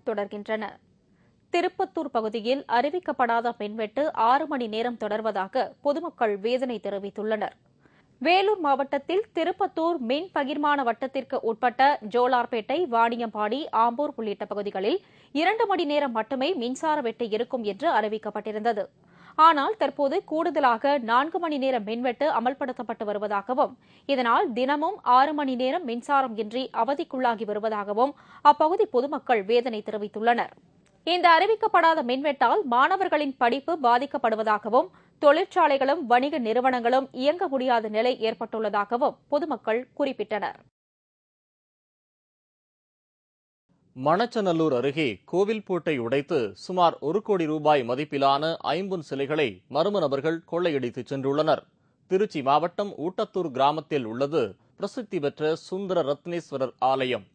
செய்திகள் தொடர்கின்றன. திருப்பத்தூர் பகுதியில் அறிவிக்கப்படாத மின்வெட்டு 6 மணி நேரம் தொடர்வதாக பொதுமக்கள் வேதனை தெரிவித்துள்ளனர். வேலூர் மாவட்டத்தில் திருப்பத்தூர் மின் பகிர்மான வட்டத்திற்கு உட்பட்ட ஜோலார்பேட்டை, வாணியம்பாடி, ஆம்பூர் உள்ளிட்ட பகுதிகளில் 2 மணி நேரம் மட்டுமே மின்சார வெட்டு இருக்கும் என்று அறிவிக்கப்பட்டிருந்தது. ஆனால் தற்போது கூடுதலாக 4 மணி நேரம் மின்வெட்டு அமல்படுத்தப்பட்டு வருவதாகவும், இதனால் தினமும் 6 மணி நேரம் மின்சாரம் இன்றி அவதிக்குள்ளாகி வருவதாகவும் அப்பகுதி பொதுமக்கள் வேதனை தெரிவித்துள்ளனர். இந்த அறிவிக்கப்படாத மின்வெட்டால் மாணவர்களின் படிப்பு பாதிக்கப்படுவதாகவும், தொழிற்சாலைகளும் வணிக நிறுவனங்களும் இயங்க முடியாத நிலை ஏற்பட்டுள்ளதாகவும் பொதுமக்கள் குறிப்பிட்டனர். மணச்சநல்லூர் அருகே கோவில் பூட்டை உடைத்து சுமார் 1 கோடி ரூபாய் மதிப்பிலான ஐம்பொன் சிலைகளை மர்ம நபர்கள் கொள்ளையடித்து சென்றுள்ளனர். திருச்சி மாவட்டம் ஊட்டத்தூர் கிராமத்தில் உள்ளது பிரசித்தி பெற்ற சுந்தர ரத்னேஸ்வரர் ஆலயம்.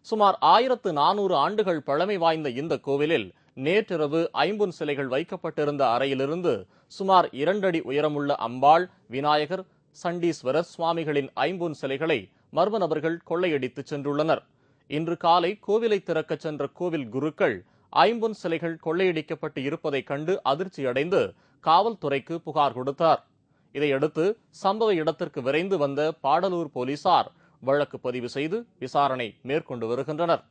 சுமார் 1400 ஆண்டுகள் பழமை வாய்ந்த இந்த கோவிலில் நேற்றிரவு ஐம்பொன் சிலைகள் வைக்கப்பட்டிருந்த அறையிலிருந்து சுமார் 2 அடி உயரமுள்ள அம்பாள், விநாயகர், சண்டீஸ்வரர் சுவாமிகளின் ஐம்பொன் சிலைகளை மர்ம நபர்கள் கொள்ளையடித்து சென்றுள்ளனர். இன்று காலை கோவிலை திறக்கச் சென்ற கோவில் குருக்கள் ஐம்பொன் சிலைகள் கொள்ளையடிக்கப்பட்டு இருப்பதைக் கண்டு அதிர்ச்சியடைந்து காவல்துறைக்கு புகார் கொடுத்தார். இதையடுத்து சம்பவ இடத்திற்கு விரைந்து வந்த பாடலூர் போலீசார் வழக்கு பதிவு செய்து விசாரணை மேற்கொண்டு வருகின்றனர்.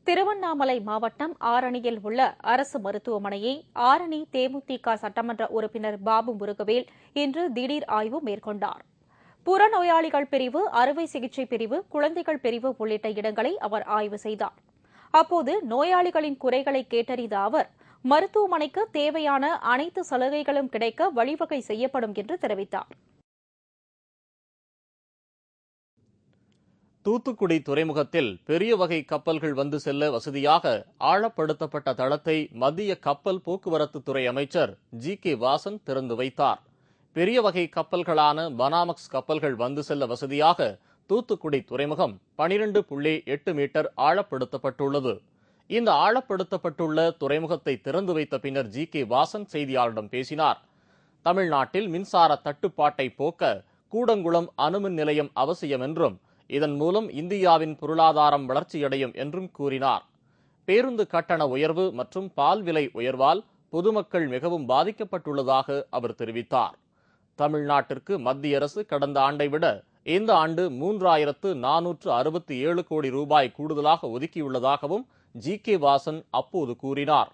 திருவண்ணாமலை மாவட்டம் ஆரணியில் உள்ள அரசு மருத்துவமனையை ஆரணி தேமுதிக சட்டமன்ற உறுப்பினர் பாபு முருகவேல் இன்று திடீர் ஆய்வு மேற்கொண்டார். புறநோயாளிகள் பிரிவு, அறுவை சிகிச்சை பிரிவு, குழந்தைகள் பிரிவு உள்ளிட்ட இடங்களை அவர் ஆய்வு செய்தார். அப்போது நோயாளிகளின் குறைகளை கேட்டறிந்த அவர், மருத்துவமனைக்கு தேவையான அனைத்து சலுகைகளும் கிடைக்க வழிவகை செய்யப்படும் என்று தெரிவித்தார். தூத்துக்குடி துறைமுகத்தில் பெரிய வகை கப்பல்கள் வந்து செல்ல வசதியாக ஆழப்படுத்தப்பட்ட தளத்தை மத்திய கப்பல் போக்குவரத்து துறை அமைச்சர் ஜி.கே. வாசன் திறந்து வைத்தார். பெரிய வகை கப்பல்களான பனாமக்ஸ் கப்பல்கள் வந்து செல்ல வசதியாக தூத்துக்குடி துறைமுகம் 12.8 மீட்டர் ஆழப்படுத்தப்பட்டுள்ளது. இந்த ஆழப்படுத்தப்பட்டுள்ள துறைமுகத்தை திறந்து வைத்த பின்னர் ஜி.கே. வாசன் செய்தியாளர்களிடம் பேசினார். தமிழ்நாட்டில் மின்சார தட்டுப்பாட்டை போக்க கூடங்குளம் அணுமின் நிலையம் அவசியம் என்றும், இதன் மூலம் இந்தியாவின் பொருளாதாரம் வளர்ச்சியடையும் என்றும் கூறினார். பேருந்து கட்டண உயர்வு மற்றும் பால் விலை உயர்வால் பொதுமக்கள் மிகவும் பாதிக்கப்பட்டுள்ளதாக அவர் தெரிவித்தார். தமிழ்நாட்டிற்கு மத்திய அரசு கடந்த ஆண்டை விட இந்த ஆண்டு 3467 கோடி ரூபாய் கூடுதலாக ஒதுக்கியுள்ளதாகவும் ஜி.கே. வாசன் அப்போது கூறினார்.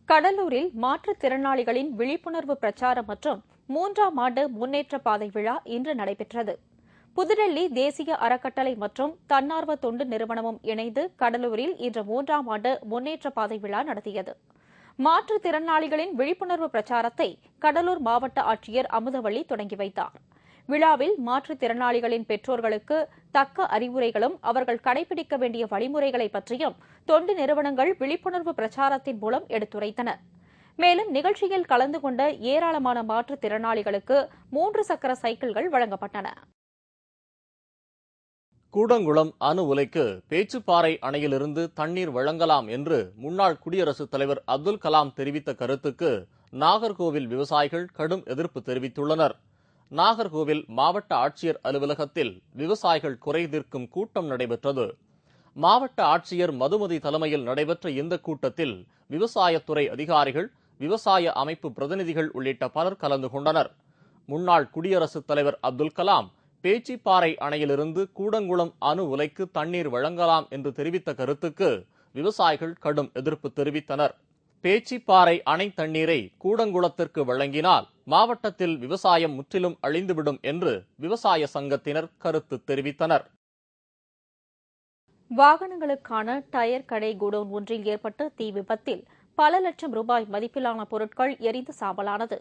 கடலூரில் மாற்றுத்திறனாளிகளின் விழிப்புணர்வு பிரச்சாரம் மற்றும் 3ஆம் ஆண்டு முன்னேற்ற பாதை விழா இன்று நடைபெற்றது. புதுடெல்லி தேசிய அறக்கட்டளை மற்றும் தன்னார்வ தொண்டு நிறுவனமும் இணைந்து கடலூரில் இன்று 3ஆம் ஆண்டு முன்னேற்ற பாதை விழா நடத்தியது. மாற்றுத்திறனாளிகளின் விழிப்புணர்வு பிரச்சாரத்தை கடலூர் மாவட்ட ஆட்சியர் அமுதவள்ளி தொடங்கி வைத்தார். விழாவில் மாற்றுத்திறனாளிகளின் பெற்றோர்களுக்கு தக்க அறிவுரைகளும் அவர்கள் கடைபிடிக்க வேண்டிய வழிமுறைகளை பற்றியும் தொண்டு நிறுவனங்கள் விழிப்புணர்வு பிரச்சாரத்தின் மூலம் எடுத்துரைத்தன. மேலும் நிகழ்ச்சியில் கலந்து கொண்ட ஏராளமான மாற்றுத்திறனாளிகளுக்கு 3 சக்கர சைக்கிள்கள் வழங்கப்பட்டன. கூடங்குளம் அணு உலைக்கு பேச்சுப்பாறை அணையிலிருந்து தண்ணீர் வழங்கலாம் என்று முன்னாள் குடியரசுத் தலைவர் அப்துல் கலாம் தெரிவித்த கருத்துக்கு நாகர்கோவில் விவசாயிகள் கடும் எதிர்ப்பு தெரிவித்துள்ளனர். நாகர்கோவில் மாவட்ட ஆட்சியர் அலுவலகத்தில் விவசாயிகள் குறை தீர்க்கும் கூட்டம் நடைபெற்றது. மாவட்ட ஆட்சியர் மதுமதி தலைமையில் நடைபெற்ற இந்த கூட்டத்தில் விவசாயத்துறை அதிகாரிகள், விவசாய அமைப்பு பிரதிநிதிகள் உள்ளிட்ட பலர் கலந்து கொண்டனர். முன்னாள் குடியரசுத் தலைவர் அப்துல் கலாம் பேச்சிப்பாறை அணையிலிருந்து கூடங்குளம் அணு உலைக்கு தண்ணீர் வழங்கலாம் என்று தெரிவித்த கருத்துக்கு விவசாயிகள் கடும் எதிர்ப்பு தெரிவித்தனர். பேச்சிப்பாறை அணை தண்ணீரை கூடங்குளத்திற்கு வழங்கினால் மாவட்டத்தில் விவசாயம் முற்றிலும் அழிந்துவிடும் என்று விவசாய சங்கத்தினர் கருத்து தெரிவித்தனர். வாகனங்களுக்கான டயர் கடை குடோன் ஒன்றில் ஏற்பட்ட தீ விபத்தில் பல லட்சம் ரூபாய் மதிப்பிலான பொருட்கள் எரிந்து சாம்பலானது.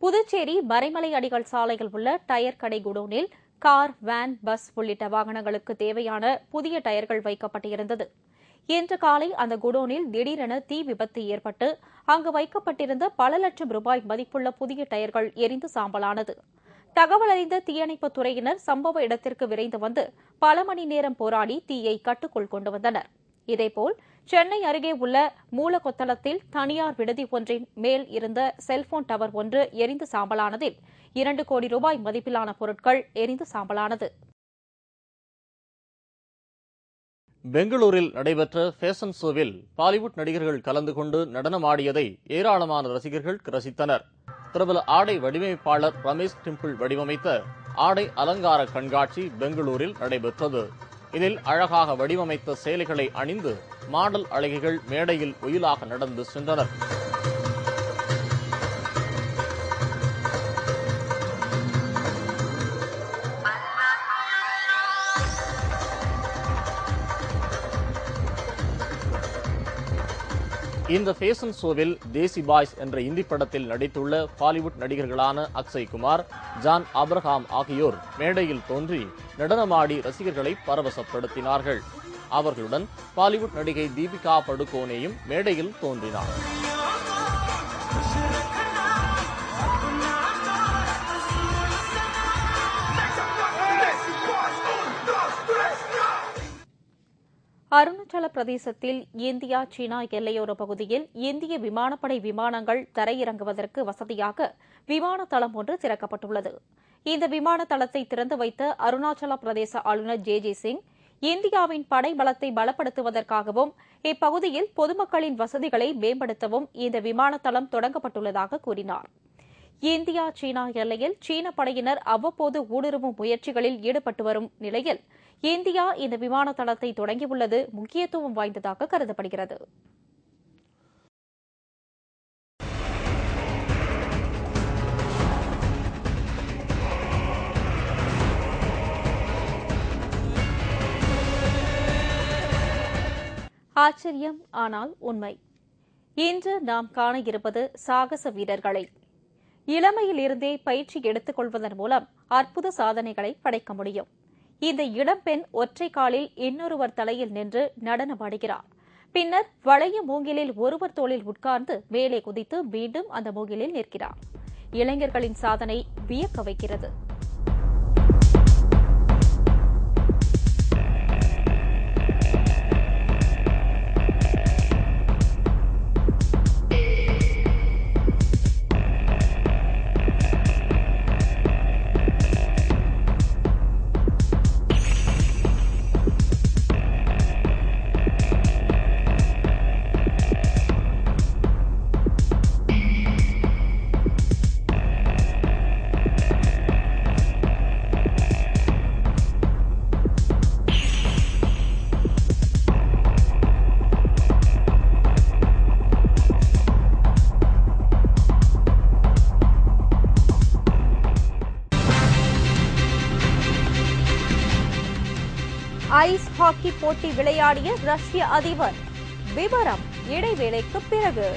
புதுச்சேரி மறைமலை அடிகள் சாலையில் உள்ள டயர் கடை குடோனில் கார், வேன், பஸ் உள்ளிட்ட வாகனங்களுக்கு தேவையான புதிய டயர்கள் வைக்கப்பட்டிருந்தது. இன்று காலை அந்த குடோனில் திடீரென தீ விபத்து ஏற்பட்டு அங்கு வைக்கப்பட்டிருந்த பல லட்சம் ரூபாய் மதிப்புள்ள புதிய டயர்கள் எரிந்து சாம்பலானது. தகவல் அறிந்த தீயணைப்புத் துறையினர் சம்பவ இடத்திற்கு விரைந்து வந்து பல மணி நேரம் போராடி தீயை கட்டுக்குள் கொண்டு வந்தனர். இதேபோல் சென்னை அருகே உள்ள மூலக்கொத்தளத்தில் தனியார் விடுதி ஒன்றின் மேல் இருந்த செல்போன் டவர் ஒன்று எரிந்து சாம்பலானதில் 2 கோடி ரூபாய் மதிப்பிலான பொருட்கள் எரிந்து சாம்பலானது. பெங்களூரில் நடைபெற்ற ஃபேஷன் ஷோவில் பாலிவுட் நடிகர்கள் கலந்து கொண்டு நடனமாடியதை ஏராளமான ரசிகர்கள் ரசித்தனர். பிரபல ஆடை வடிவமைப்பாளர் ரமேஷ் டிம்பிள் வடிவமைத்த ஆடை அலங்கார கண்காட்சி பெங்களூரில் நடைபெற்றது. இதில் அழகாக வடிவமைத்த சேலைகளை அணிந்து மாடல் அழகிகள் மேடையில் ஒயிலாக நடந்து சென்றனர். இந்த ஃபேஷன் ஷோவில் தேசி பாய்ஸ் என்ற இந்தி படத்தில் நடித்துள்ள பாலிவுட் நடிகர்களான அக்ஷய் குமார், ஜான் ஆப்ரஹாம் ஆகியோர் மேடையில் தோன்றி நடனமாடி ரசிகர்களை பரவசப்படுத்தினார்கள். அவர்களுடன் பாலிவுட் நடிகை தீபிகா படுகோனேயும் மேடையில் தோன்றினார். அருணாச்சல பிரதேசத்தில் இந்தியா சீனா எல்லையோர பகுதியில் இந்திய விமானப்படை விமானங்கள் தரையிறங்குவதற்கு வசதியாக விமான தளம் ஒன்று திறக்கப்பட்டுள்ளது. இந்த விமான தளத்தை திறந்து வைத்த அருணாச்சல பிரதேச ஆளுநர் ஜே சிங், இந்தியாவின் படை பலத்தை பலப்படுத்துவதற்காகவும் இப்பகுதியில் பொதுமக்களின் வசதிகளை மேம்படுத்தவும் இந்த விமான தளம் தொடங்கப்பட்டுள்ளதாக கூறினார். இந்தியா சீனா எல்லையில் சீன படையினர் அவ்வப்போது ஊடுருவும் முயற்சிகளில் ஈடுபட்டு வரும் நிலையில் இந்தியா இந்த விமான தளத்தை தொடங்கியுள்ளது முக்கியத்துவம் வாய்ந்ததாக கருதப்படுகிறது. ஆச்சரியம், ஆனால் உண்மை. இன்று நாம் காண இருப்பது சாகச வீரர்களை. இளமையில் இருந்தே பயிற்சி எடுத்துக் கொள்வதன் மூலம் அற்புத சாதனைகளை படைக்க முடியும். இந்த இளம்பெண் ஒற்றை காலில் இன்னொருவர் தலையில் நின்று நடனமாடுகிறார். பின்னர் வளைய மூங்கிலில் ஒருவர் தோளில் உட்கார்ந்து மேலே குதித்து மீண்டும் அந்த மூங்கிலில் நிற்கிறார். இளைஞர்களின் சாதனை வியக்க வைக்கிறது. ஐஸ் ஹாக்கி போட்டி விளையாடிய ரஷ்ய அதிபர். விவரம் இடைவேளைக்கு பிறகு.